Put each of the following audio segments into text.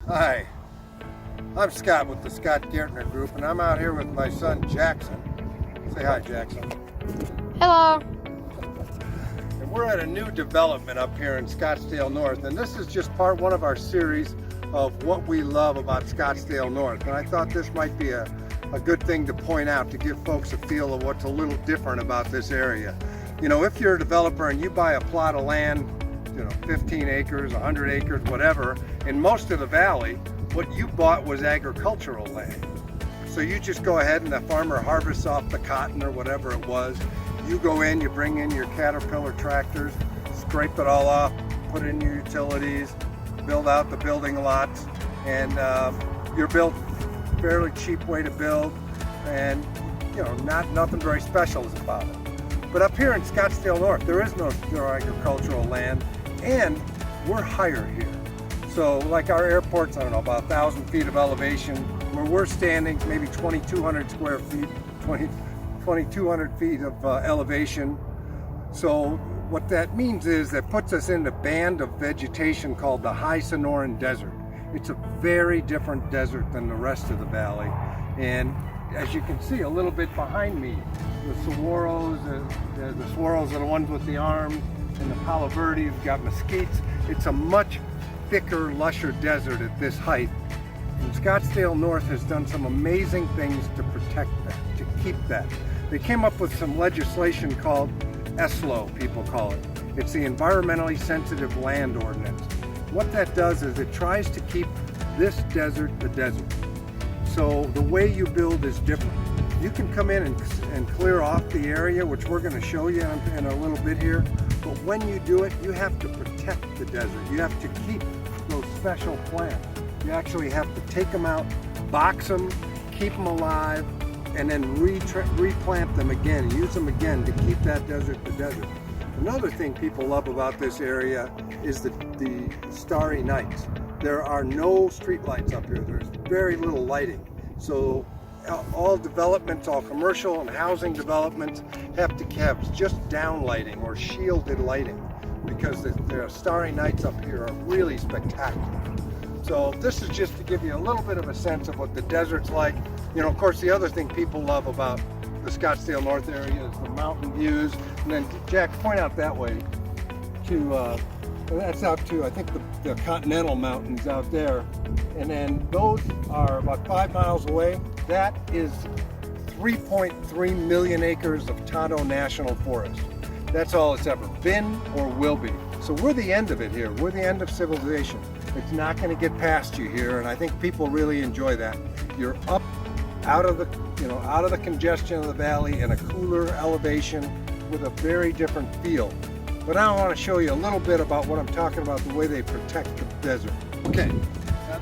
Hi, I'm Scott with the Scott Gertner Group, and I'm out here with my son Jackson. Say hi, Jackson. Hello. And we're at a new development up here in Scottsdale North, and this is just part one of our series of what we love about Scottsdale North. And I thought this might be a good thing to point out to give folks a feel of what's a little different about this area. You know, if you're a developer and you buy a plot of land, 15 acres, 100 acres, whatever, in most of the valley, what you bought was agricultural land. So you just go ahead and the farmer harvests off the cotton or whatever it was. You go in, you bring in your Caterpillar tractors, scrape it all off, put in your utilities, build out the building lots, and you're built fairly cheap way to build, and nothing very special is about it. But up here in Scottsdale North, there is no agricultural land, and we're higher here. So like our airport's, I don't know, about 1,000 feet of elevation, where we're standing, maybe 2,200 square feet, 2,200 feet of elevation. So what that means is that puts us in a band of vegetation called the High Sonoran Desert. It's a very different desert than the rest of the valley. And as you can see a little bit behind me, the saguaros, the saguaros are the ones with the arms, and the palo verde, you've got mesquites. It's a much thicker, lusher desert at this height. And Scottsdale North has done some amazing things to protect that, to keep that. They came up with some legislation called ESLO, people call it. It's the Environmentally Sensitive Land Ordinance. What that does is it tries to keep this desert the desert. So the way you build is different. You can come in and clear off the area, which we're going to show you in a little bit here. But when you do it, you have to protect the desert. You have to keep those special plants. You actually have to take them out, box them, keep them alive, and then replant them again, use them again to keep that desert the desert. Another thing people love about this area is the starry nights. There are no street lights up here. There's very little lighting. So all developments, all commercial and housing developments have to have just down lighting or shielded lighting, because the starry nights up here are really spectacular. So this is just to give you a little bit of a sense of what the desert's like. Of course, the other thing people love about the Scottsdale North area is the mountain views. And then Jack, point out that way to, that's out to, I think, the Continental Mountains out there. And then those are about 5 miles away. That is 3.3 million acres of Tonto National Forest. That's all it's ever been or will be. So we're the end of it here. We're the end of civilization. It's not going to get past you here, and I think people really enjoy that. You're up out of the congestion of the valley in a cooler elevation with a very different feel. But now I want to show you a little bit about what I'm talking about, the way they protect the desert. Okay, now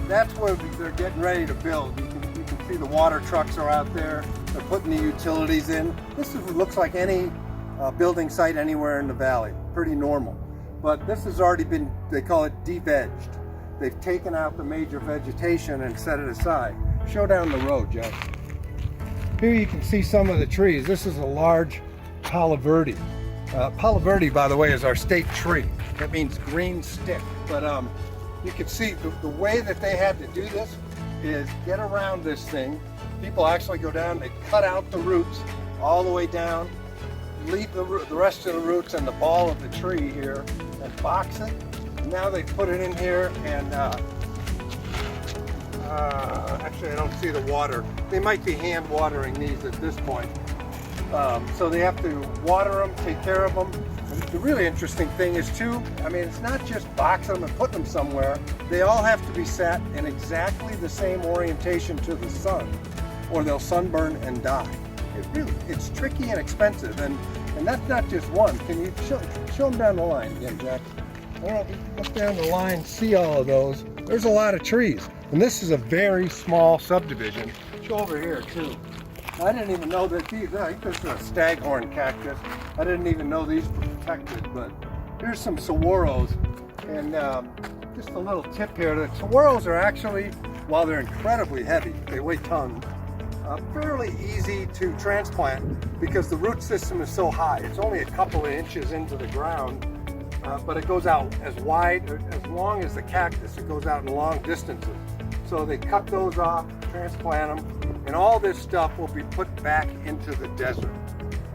that's where they're getting ready to build. You can see the water trucks are out there. They're putting the utilities in. This looks like any building site anywhere in the valley. Pretty normal. But this has already been, they call it de-vegged. They've taken out the major vegetation and set it aside. Show down the road, Jeff. Here you can see some of the trees. This is a large palo verde. Palo verde, by the way, is our state tree. That means green stick. But you can see the way that they had to do this is get around this thing. People actually go down, they cut out the roots all the way down, leave the rest of the roots and the ball of the tree here, and box it. And now they put it in here, and actually I don't see the water. They might be hand watering these at this point. So they have to water them, take care of them. And the really interesting thing is too, I mean, it's not just box them and put them somewhere. They all have to be set in exactly the same orientation to the sun, or they'll sunburn and die. It's tricky and expensive, and that's not just one. Can you show them down the line again, Jack? I don't know if you can look down the line, see all of those. There's a lot of trees, and this is a very small subdivision. Show over here too. I didn't even know that these, I think this is a staghorn cactus. I didn't even know these were protected, but here's some saguaros. And just a little tip here, the saguaros are actually, while they're incredibly heavy, they weigh tons, fairly easy to transplant because the root system is so high. It's only a couple of inches into the ground. but it goes out as wide, as long as the cactus. It goes out in long distances. So they cut those off, transplant them, and all this stuff will be put back into the desert.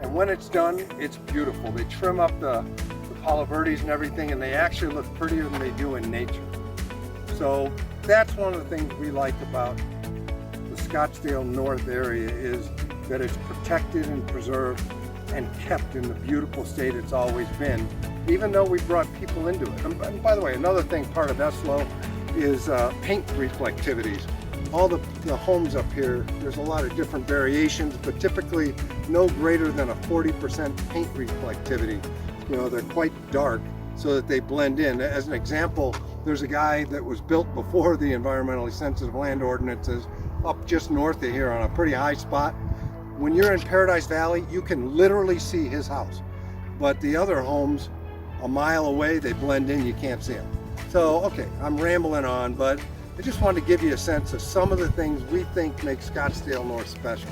And when it's done, it's beautiful. They trim up the Palo Verdes and everything, and they actually look prettier than they do in nature. So that's one of the things we like about the Scottsdale North area, is that it's protected and preserved and kept in the beautiful state it's always been, even though we brought people into it. And by the way, another thing, part of Eslo, is paint reflectivities. All the homes up here, there's a lot of different variations, but typically no greater than a 40% paint reflectivity. You know, they're quite dark so that they blend in. As an example, there's a guy that was built before the environmentally sensitive land ordinances up just north of here on a pretty high spot. When you're in Paradise Valley, you can literally see his house. But the other homes a mile away, they blend in, you can't see them. So, okay, I'm rambling on, but I just wanted to give you a sense of some of the things we think make Scottsdale North special.